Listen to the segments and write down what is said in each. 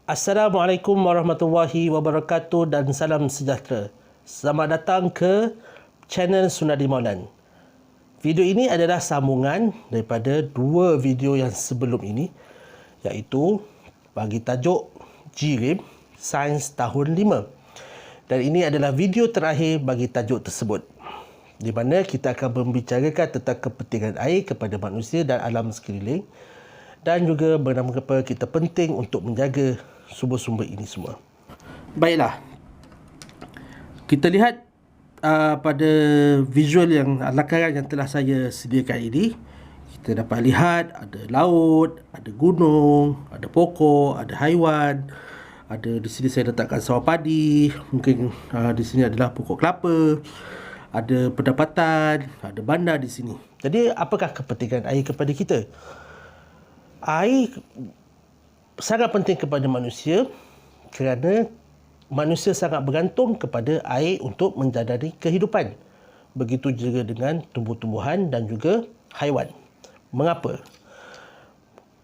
Assalamualaikum warahmatullahi wabarakatuh dan salam sejahtera. Selamat datang ke channel Sunadi Maulan. Video ini adalah sambungan daripada dua video yang sebelum ini, iaitu bagi tajuk JIRIM Sains Tahun 5. Dan ini adalah video terakhir bagi tajuk tersebut, di mana kita akan membicarakan tentang kepentingan air kepada manusia dan alam sekeliling, dan juga mengapa kita penting untuk menjaga sumber-sumber ini semua. Baiklah, kita lihat pada visual yang lakaran yang telah saya sediakan ini. Kita dapat lihat ada laut, ada gunung, ada pokok, ada haiwan. Ada di sini saya letakkan sawah padi, mungkin di sini adalah pokok kelapa, ada pendapatan, ada bandar di sini. Jadi apakah kepentingan air kepada kita? Air sangat penting kepada manusia kerana manusia sangat bergantung kepada air untuk menjalani kehidupan. Begitu juga dengan tumbuh-tumbuhan dan juga haiwan. Mengapa?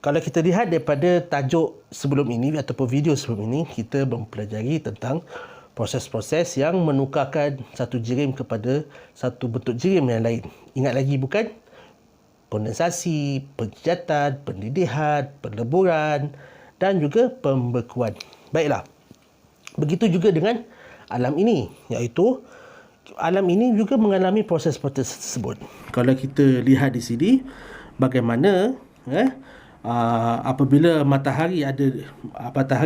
Kalau kita lihat daripada tajuk sebelum ini ataupun video sebelum ini, kita mempelajari tentang proses-proses yang menukarkan satu jirim kepada satu bentuk jirim yang lain. Ingat lagi bukan? Kondensasi, penjejatan, pendidihan, peleburan dan juga pembekuan. Baiklah. Begitu juga dengan alam ini, iaitu alam ini juga mengalami proses-proses tersebut. Kalau kita lihat di sini bagaimana apabila matahari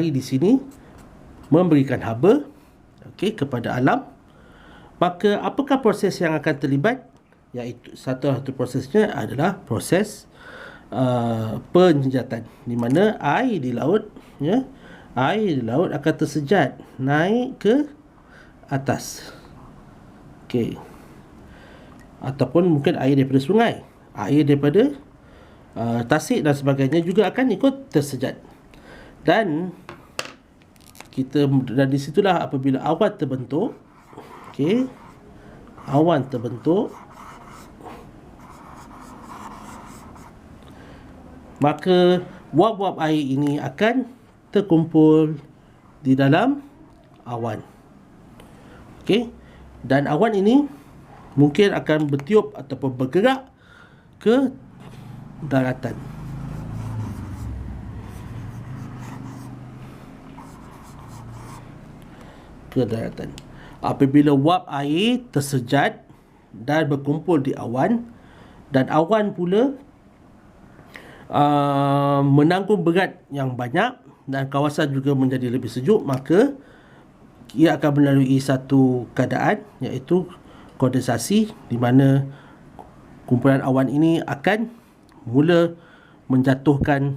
di sini memberikan haba kepada alam, maka apakah proses yang akan terlibat? Iaitu satu prosesnya adalah proses penjejatan, di mana air di laut akan tersejat naik ke atas. Ataupun mungkin air daripada sungai, air daripada tasik dan sebagainya juga akan ikut tersejat. Dan di situlah apabila awan terbentuk, awan terbentuk, maka wap-wap air ini akan terkumpul di dalam awan. Dan awan ini mungkin akan bertiup ataupun bergerak ke daratan. Apabila wap air tersejat dan berkumpul di awan, dan awan pula menanggung berat yang banyak dan kawasan juga menjadi lebih sejuk, maka ia akan melalui satu keadaan, iaitu kondensasi, di mana kumpulan awan ini akan mula menjatuhkan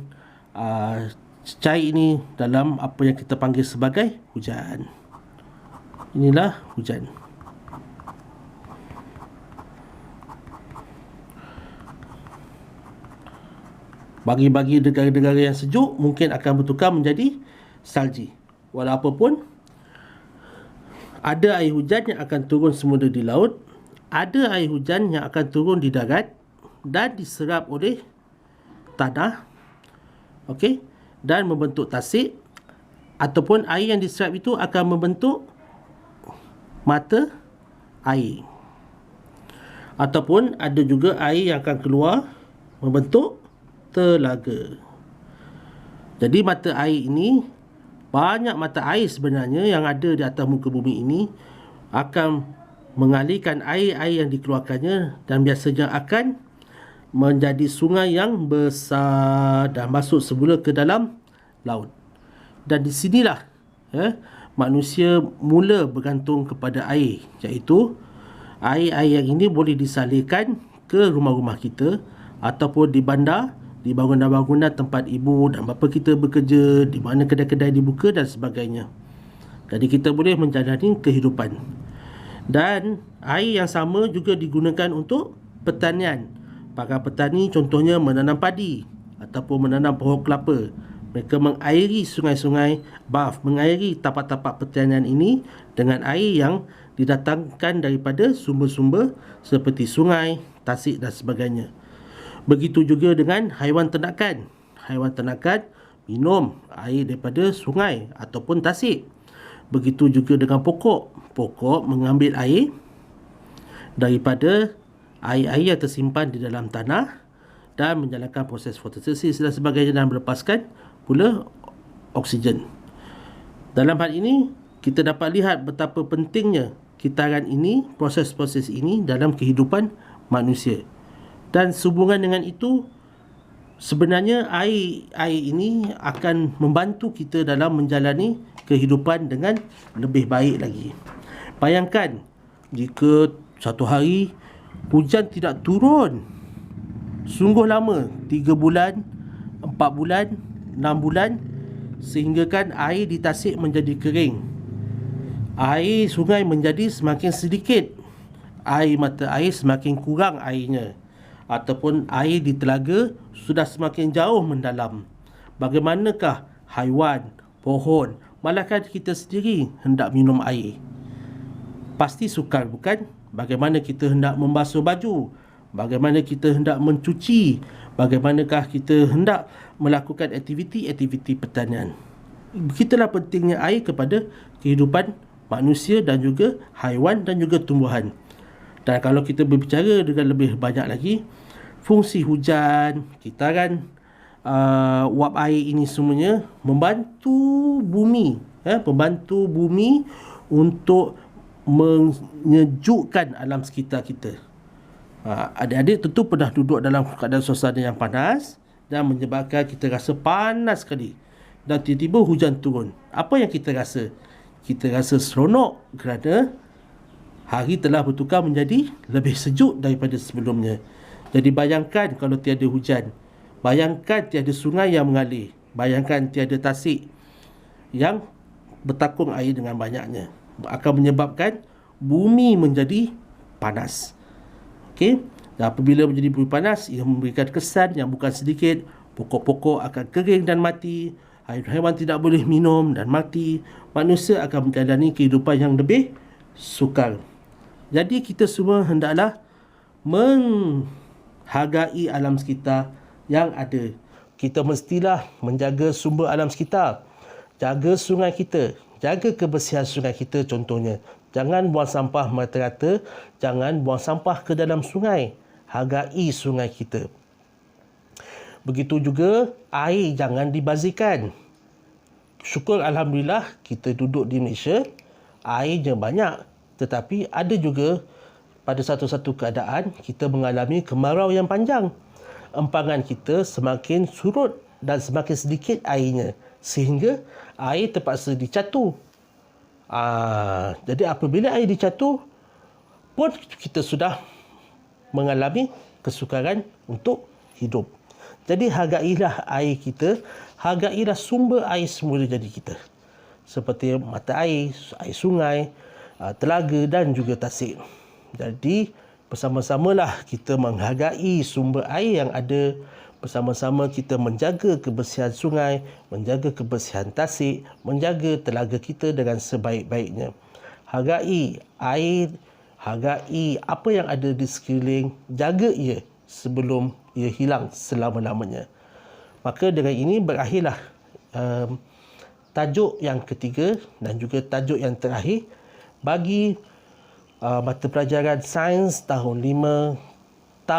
cair ini dalam apa yang kita panggil sebagai hujan. Inilah hujan. Bagi negara-negara yang sejuk mungkin akan bertukar menjadi salji. Walaupun ada air hujan yang akan turun semula di laut, ada air hujan yang akan turun di darat dan diserap oleh tanah, dan membentuk tasik, ataupun air yang diserap itu akan membentuk mata air, ataupun ada juga air yang akan keluar membentuk telaga. Jadi mata air ini, banyak mata air sebenarnya yang ada di atas muka bumi ini akan mengalirkan air-air yang dikeluarkannya, dan biasanya akan menjadi sungai yang besar dan masuk semula ke dalam laut. Dan di sinilah manusia mula bergantung kepada air, iaitu air-air yang ini boleh disalurkan ke rumah-rumah kita ataupun di bandar, di bangunan-bangunan tempat ibu dan bapa kita bekerja, di mana kedai-kedai dibuka dan sebagainya. Jadi kita boleh menjalani kehidupan. Dan air yang sama juga digunakan untuk pertanian. Para petani contohnya menanam padi ataupun menanam pohon kelapa. Mereka mengairi mengairi tapak-tapak pertanian ini dengan air yang didatangkan daripada sumber-sumber seperti sungai, tasik dan sebagainya. Begitu juga dengan haiwan ternakan. Haiwan ternakan minum air daripada sungai ataupun tasik. Begitu juga dengan pokok. Pokok mengambil air daripada air-air yang tersimpan di dalam tanah dan menjalankan proses fotosintesis dan sebagainya dan melepaskan pula oksigen. Dalam hal ini, kita dapat lihat betapa pentingnya kitaran ini, proses-proses ini dalam kehidupan manusia. Dan sehubungan dengan itu, sebenarnya air ini akan membantu kita dalam menjalani kehidupan dengan lebih baik lagi. Bayangkan jika satu hari hujan tidak turun sungguh lama, 3 bulan, 4 bulan, 6 bulan, sehingga kan air di tasik menjadi kering. Air sungai menjadi semakin sedikit. Air mata air semakin kurang airnya. Ataupun air di telaga sudah semakin jauh mendalam. Bagaimanakah haiwan, pohon, malahkan kita sendiri hendak minum air? Pasti sukar, bukan? Bagaimana kita hendak membasuh baju? Bagaimana kita hendak mencuci? Bagaimanakah kita hendak melakukan aktiviti-aktiviti pertanian? Begitulah pentingnya air kepada kehidupan manusia dan juga haiwan dan juga tumbuhan. Dan kalau kita berbicara dengan lebih banyak lagi, fungsi hujan, kitaran, uap air ini semuanya membantu bumi, membantu bumi untuk menyejukkan alam sekitar kita. Adik-adik tentu pernah duduk dalam keadaan suasana yang panas dan menyebabkan kita rasa panas sekali. Dan tiba-tiba hujan turun. Apa yang kita rasa? Kita rasa seronok kerana hari telah bertukar menjadi lebih sejuk daripada sebelumnya. Jadi bayangkan kalau tiada hujan. Bayangkan tiada sungai yang mengalir. Bayangkan tiada tasik yang bertakung air dengan banyaknya. Akan menyebabkan bumi menjadi panas. Okey? Dan apabila menjadi bumi panas, ia memberikan kesan yang bukan sedikit. Pokok-pokok akan kering dan mati. Haiwan tidak boleh minum dan mati. Manusia akan menjalani kehidupan yang lebih sukar. Jadi kita semua hendaklah menghargai alam sekitar yang ada. Kita mestilah menjaga sumber alam sekitar. Jaga sungai kita. Jaga kebersihan sungai kita contohnya. Jangan buang sampah merata-rata. Jangan buang sampah ke dalam sungai. Hargai sungai kita. Begitu juga air jangan dibazirkan. Syukur Alhamdulillah kita duduk di Malaysia, airnya banyak. Tetapi ada juga pada satu-satu keadaan kita mengalami kemarau yang panjang. Empangan kita semakin surut dan semakin sedikit airnya. Sehingga air terpaksa dicatu. Jadi apabila air dicatu pun kita sudah mengalami kesukaran untuk hidup. Jadi hargailah air kita, hargailah sumber air semula jadi kita. Seperti mata air, air sungai, telaga dan juga tasik. Jadi bersama-samalah kita menghargai sumber air yang ada. Bersama-sama kita menjaga kebersihan sungai, menjaga kebersihan tasik, menjaga telaga kita dengan sebaik-baiknya. Hargai air, hargai apa yang ada di sekeliling, jaga ia sebelum ia hilang selama-lamanya. Maka dengan ini berakhirlah tajuk yang ketiga dan juga tajuk yang terakhir bagi mata pelajaran sains tahun 5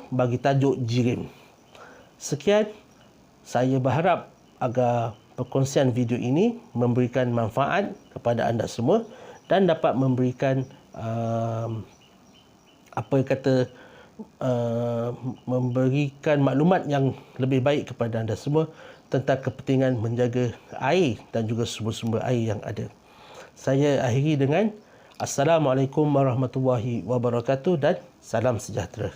bagi tajuk jirim. Sekian, saya berharap agar perkongsian video ini memberikan manfaat kepada anda semua dan dapat memberikan memberikan maklumat yang lebih baik kepada anda semua tentang kepentingan menjaga air dan juga sumber-sumber air yang ada. Saya akhiri dengan Assalamualaikum warahmatullahi wabarakatuh dan salam sejahtera.